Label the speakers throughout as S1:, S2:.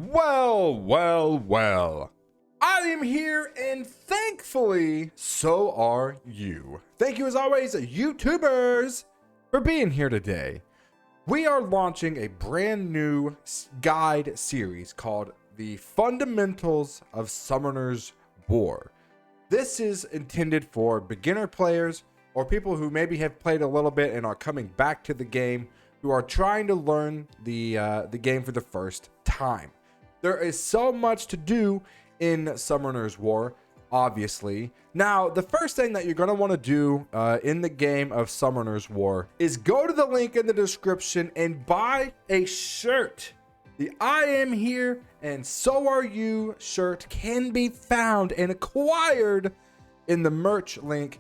S1: Well. I am here and thankfully so are you. Thank you as always, YouTubers, for being here today. We are launching a brand new guide series called The Fundamentals of Summoner's War. This is intended for beginner players or people who maybe have played a little bit and are coming back to the game, who are trying to learn the game for the first time. There is so much to do in Summoner's War, obviously. Now, the first thing that you're going to want to do in the game of Summoner's War is go to the link in the description and buy a shirt. The I Am Here and So Are You shirt can be found and acquired in the merch link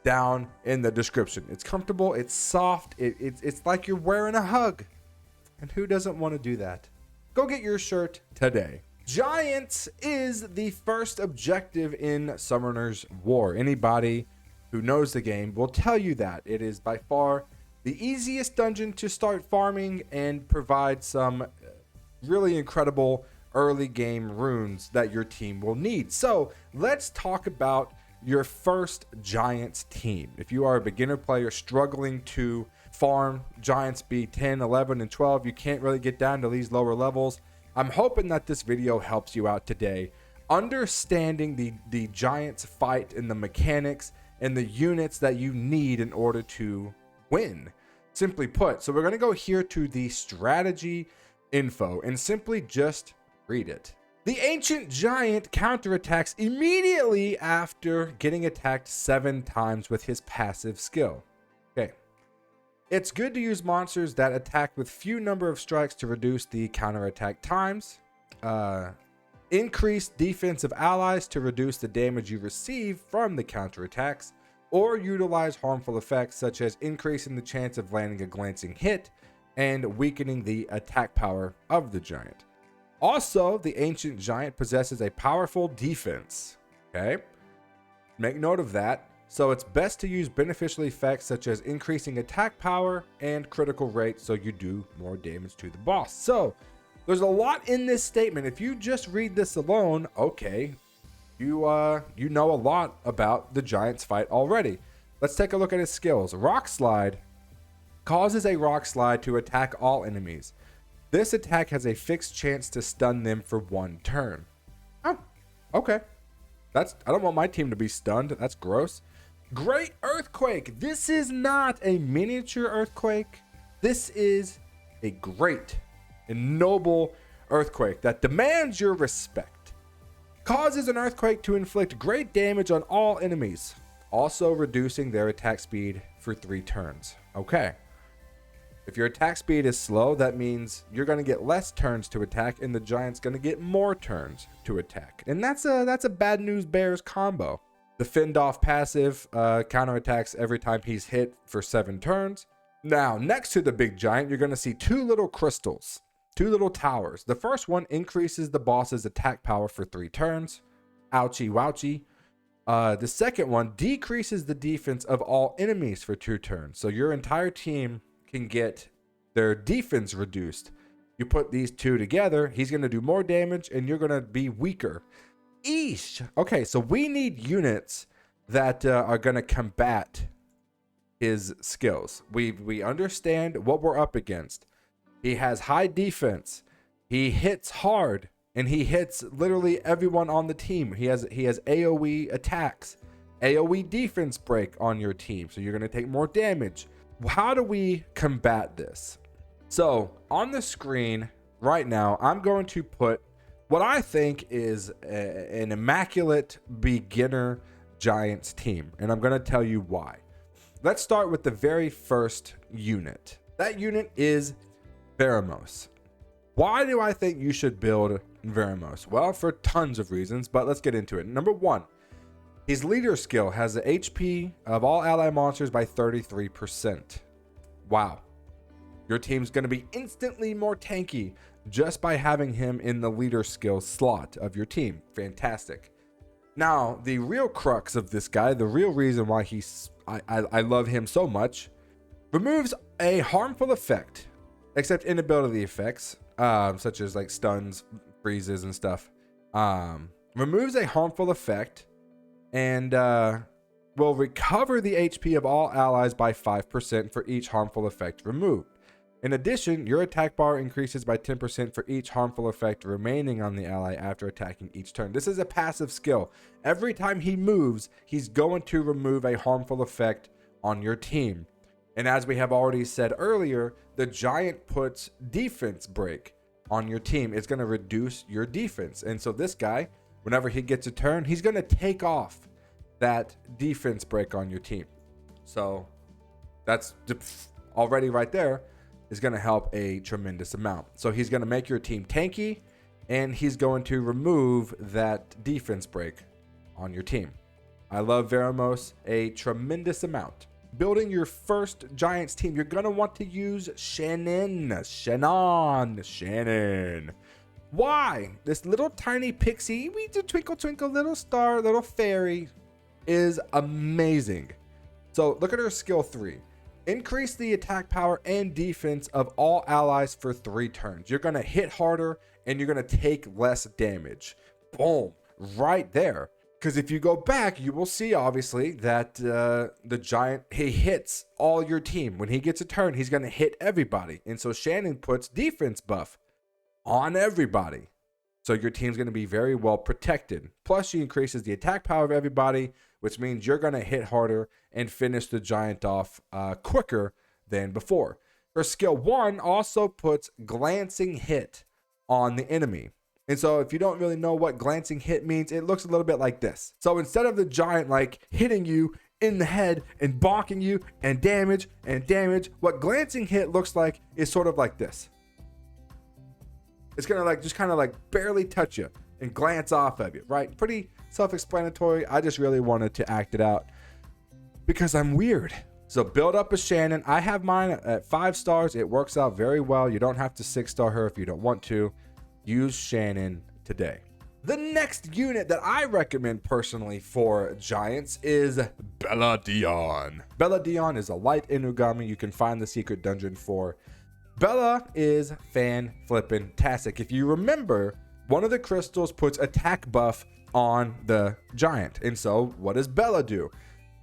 S1: down in the description. It's comfortable, it's soft, it's like you're wearing a hug. And who doesn't want to do that? Go get your shirt today. Giants is the first objective in Summoner's War. Anybody who knows the game will tell you that. It is by far the easiest dungeon to start farming and provide some really incredible early game runes that your team will need. So let's talk about your first Giants team. If you are a beginner player struggling to farm Giants be 10, 11, and 12, you can't really get down to these lower levels. I'm hoping that this video helps you out today, understanding the Giants fight and the mechanics and the units that you need in order to win, simply put. So we're going to go here to the strategy info and simply just read it. The ancient giant counterattacks immediately after getting attacked 7 times with his passive skill. Okay. It's good to use monsters that attack with few number of strikes to reduce the counterattack times. Increase defensive allies to reduce the damage you receive from the counterattacks, or utilize harmful effects such as increasing the chance of landing a glancing hit and weakening the attack power of the giant. Also, the ancient giant possesses a powerful defense. Okay, make note of that. So it's best to use beneficial effects such as increasing attack power and critical rate so you do more damage to the boss. So there's a lot in this statement. If you just read this alone, okay, you know a lot about the Giants fight already. Let's take a look at his skills. Rock Slide causes a rock slide to attack all enemies. This attack has a fixed chance to stun them for 1 turn. Oh, okay. I don't want my team to be stunned. That's gross. Great Earthquake. This is not a miniature earthquake. This is a great and noble earthquake that demands your respect. Causes an earthquake to inflict great damage on all enemies, also reducing their attack speed for 3 turns. Okay. If your attack speed is slow, that means you're going to get less turns to attack and the giant's going to get more turns to attack. And that's a bad news bears combo. The fend off passive counterattacks every time he's hit for 7 turns. Now, next to the big giant, you're going to see 2 little crystals, 2 little towers. The first one increases the boss's attack power for 3 turns. Ouchie wouchie. The second one decreases the defense of all enemies for 2 turns. So your entire team can get their defense reduced. You put these 2 together, he's going to do more damage and you're going to be weaker. Eesh. Okay, so we need units that are going to combat his skills. We understand what we're up against. He has high defense. He hits hard and he hits literally everyone on the team. He has AoE attacks, AoE defense break on your team. So you're going to take more damage. How do we combat this? So on the screen right now, I'm going to put what I think is an immaculate beginner Giants team, and I'm going to tell you why. Let's start with the very first unit. That unit is Veramos. Why do I think you should build Veramos? Well, for tons of reasons, but let's get into it. Number 1, his leader skill has the HP of all ally monsters by 33%. Wow. Your team's going to be instantly more tanky just by having him in the leader skill slot of your team. Fantastic. Now, the real crux of this guy, the real reason why I love him so much, removes a harmful effect, except inability effects, such as like stuns, freezes and stuff. Removes a harmful effect and will recover the HP of all allies by 5% for each harmful effect removed. In addition, your attack bar increases by 10% for each harmful effect remaining on the ally after attacking each turn. This is a passive skill. Every time he moves, he's going to remove a harmful effect on your team. And as we have already said earlier, the giant puts defense break on your team. It's going to reduce your defense. And so this guy, whenever he gets a turn, he's going to take off that defense break on your team. So that's already right there is going to help a tremendous amount. So he's going to make your team tanky, and he's going to remove that defense break on your team. I love Veramos a tremendous amount. Building your first Giants team, you're going to want to use Shannon. Why? This little tiny pixie, twinkle, twinkle, little star, little fairy is amazing. So look at her skill 3. Increase the attack power and defense of all allies for 3 turns. You're going to hit harder and you're going to take less damage. Boom. Right there. Because if you go back, you will see, obviously, that the giant, he hits all your team. When he gets a turn, he's going to hit everybody. And so Shannon puts defense buff on everybody. So your team's going to be very well protected. Plus, she increases the attack power of everybody, which means you're going to hit harder and finish the giant off quicker than before. Her skill 1 also puts glancing hit on the enemy. And so if you don't really know what glancing hit means, it looks a little bit like this. So instead of the giant like hitting you in the head and bonking you and damage, what glancing hit looks like is sort of like this. It's going to like just kind of like barely touch you and glance off of you, right? Pretty self-explanatory. I just really wanted to act it out because I'm weird. So build up a Shannon. I have mine at 5 stars. It works out very well. You don't have to 6-star her if you don't want to. Use Shannon today. The next unit that I recommend personally for Giants is Bella Dion. Bella Dion is a light Inugami you can find the secret dungeon for. Bella is fan-flippin-tastic. If you remember, one of the crystals puts attack buff on the giant. And so what does Bella do?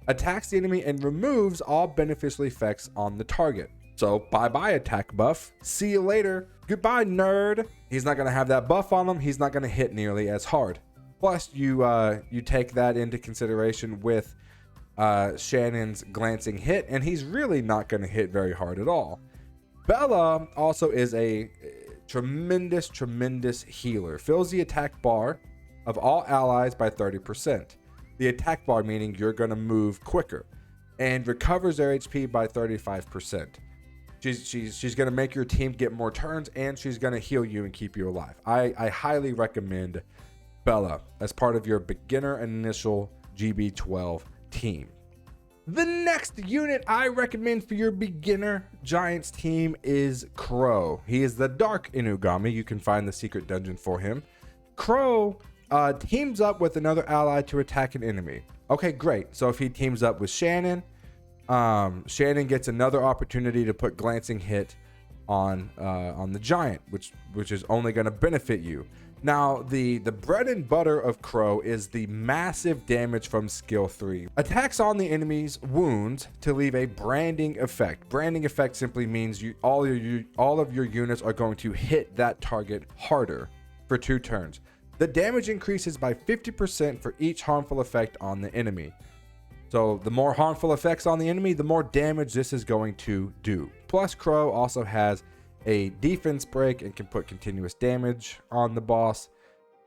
S1: Attacks the enemy and removes all beneficial effects on the target. So bye-bye attack buff. See you later. Goodbye, nerd. He's not going to have that buff on him. He's not going to hit nearly as hard. Plus, you take that into consideration with Shannon's glancing hit, and he's really not going to hit very hard at all. Bella also is a tremendous healer. Fills the attack bar of all allies by 30%. The attack bar meaning you're going to move quicker, and recovers their HP by 35%. She's going to make your team get more turns, and she's going to heal you and keep you alive. I highly recommend Bella as part of your beginner initial GB12 team. The next unit I recommend for your beginner Giants team is Crow. He is the Dark Inugami. You can find the secret dungeon for him. Crow teams up with another ally to attack an enemy. Okay, great. So if he teams up with Shannon, Shannon gets another opportunity to put glancing hit on the giant, which is only going to benefit you. Now, the bread and butter of Crow is the massive damage from skill 3. Attacks on the enemy's wounds to leave a branding effect. Branding effect simply means all of your units are going to hit that target harder for 2 turns. The damage increases by 50% for each harmful effect on the enemy. So the more harmful effects on the enemy, the more damage this is going to do. Plus, Crow also has a defense break and can put continuous damage on the boss.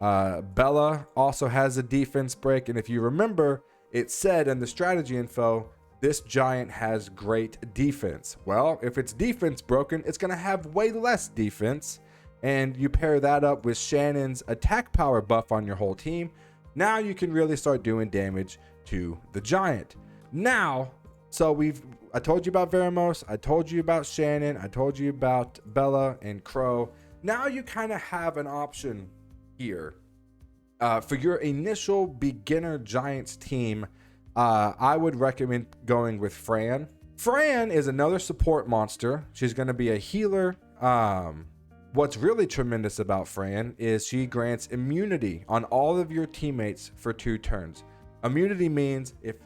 S1: Bella also has a defense break, and if you remember, it said in the strategy info, this giant has great defense. Well, if it's defense broken, it's going to have way less defense, and you pair that up with Shannon's attack power buff on your whole team. Now you can really start doing damage to the giant. Now, so I told you about Veramos, I told you about Shannon, I told you about Bella and Crow. Now you kind of have an option here for your initial beginner Giants team. I would recommend going with Fran. Fran is another support monster. She's going to be a healer. What's really tremendous about Fran is she grants immunity on all of your teammates for 2 turns. Immunity means if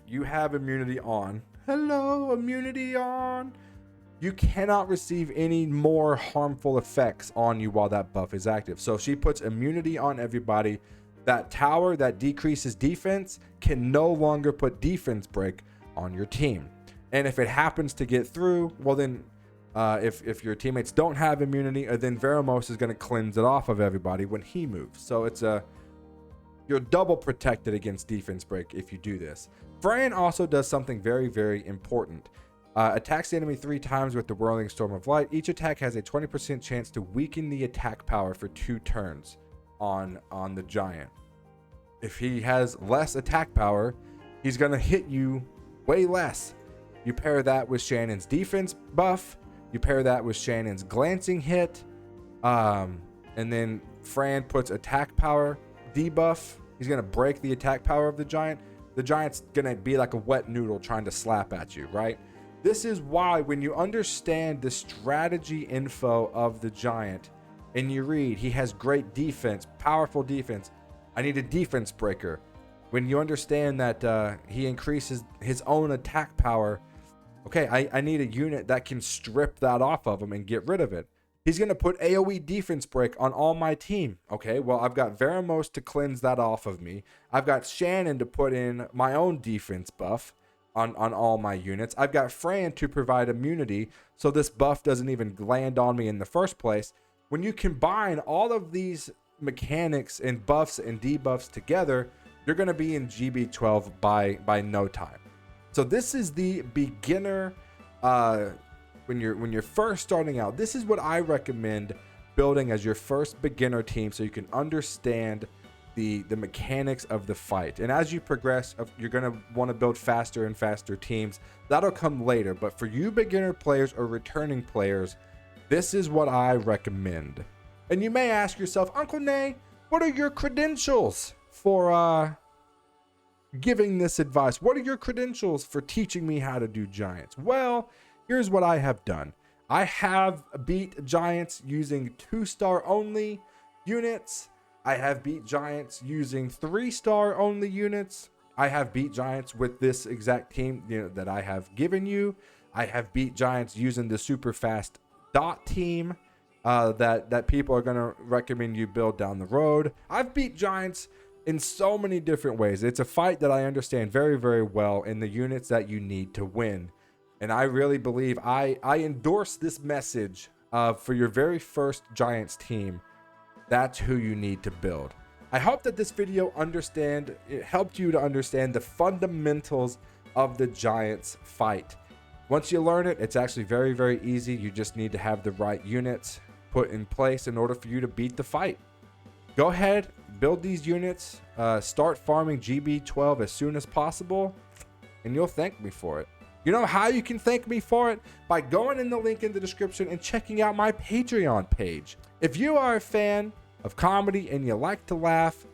S1: you have immunity on, hello, immunity on, you cannot receive any more harmful effects on you while that buff is active. So she puts immunity on everybody. That tower that decreases defense can no longer put defense break on your team. And if it happens to get through, well then, if your teammates don't have immunity, then Veramos is going to cleanse it off of everybody when he moves. So you're double protected against defense break if you do this. Fran also does something very, very important. Attacks the enemy 3 times with the Whirling Storm of Light. Each attack has a 20% chance to weaken the attack power for 2 turns on the giant. If he has less attack power, he's going to hit you way less. You pair that with Shannon's defense buff. You pair that with Shannon's glancing hit. And then Fran puts attack power debuff. He's going to break the attack power of the giant. The giant's going to be like a wet noodle trying to slap at you, right? This is why when you understand the strategy info of the giant and you read he has great defense, powerful defense, I need a defense breaker. When you understand that he increases his own attack power, okay, I need a unit that can strip that off of him and get rid of it. He's going to put AoE defense break on all my team. Okay, well, I've got Veramos to cleanse that off of me. I've got Shannon to put in my own defense buff on all my units. I've got Fran to provide immunity so this buff doesn't even land on me in the first place. When you combine all of these mechanics and buffs and debuffs together, you're going to be in GB12 by no time. So this is the beginner when you're first starting out. This is what I recommend building as your first beginner team so you can understand the mechanics of the fight. And as you progress, you're going to want to build faster and faster teams. That'll come later, but for you beginner players or returning players, this is what I recommend. And you may ask yourself, Uncle Nay, what are your credentials for giving this advice? What are your credentials for teaching me how to do giants? Well, here's what I have done. I have beat giants using 2-star only units. I have beat giants using 3-star only units. I have beat giants with this exact team that I have given you. I have beat giants using the super fast dot team that people are going to recommend you build down the road. I've beat giants in so many different ways. It's a fight that I understand very, very well in the units that you need to win. And I really believe I endorse this message for your very first giants team. That's who you need to build. I hope that this video helped you to understand the fundamentals of the giants fight. Once you learn it, it's actually very, very easy. You just need to have the right units put in place in order for you to beat the fight. Go ahead, build these units, start farming GB12 as soon as possible, and you'll thank me for it. You know how you can thank me for it? By going in the link in the description and checking out my Patreon page. If you are a fan of comedy and you like to laugh,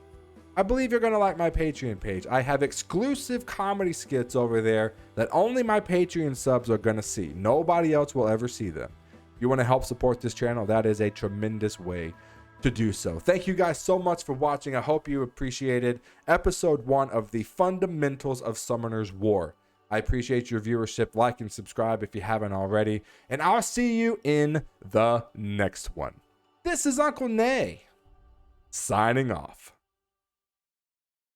S1: I believe you're going to like my Patreon page. I have exclusive comedy skits over there that only my Patreon subs are going to see. Nobody else will ever see them. You want to help support this channel? That is a tremendous way to do so. Thank you guys so much for watching. I hope you appreciated episode 1 of the fundamentals of Summoner's War. I appreciate your viewership. Like and subscribe if you haven't already. And I'll see you in the next one. This is Uncle Nay, signing off.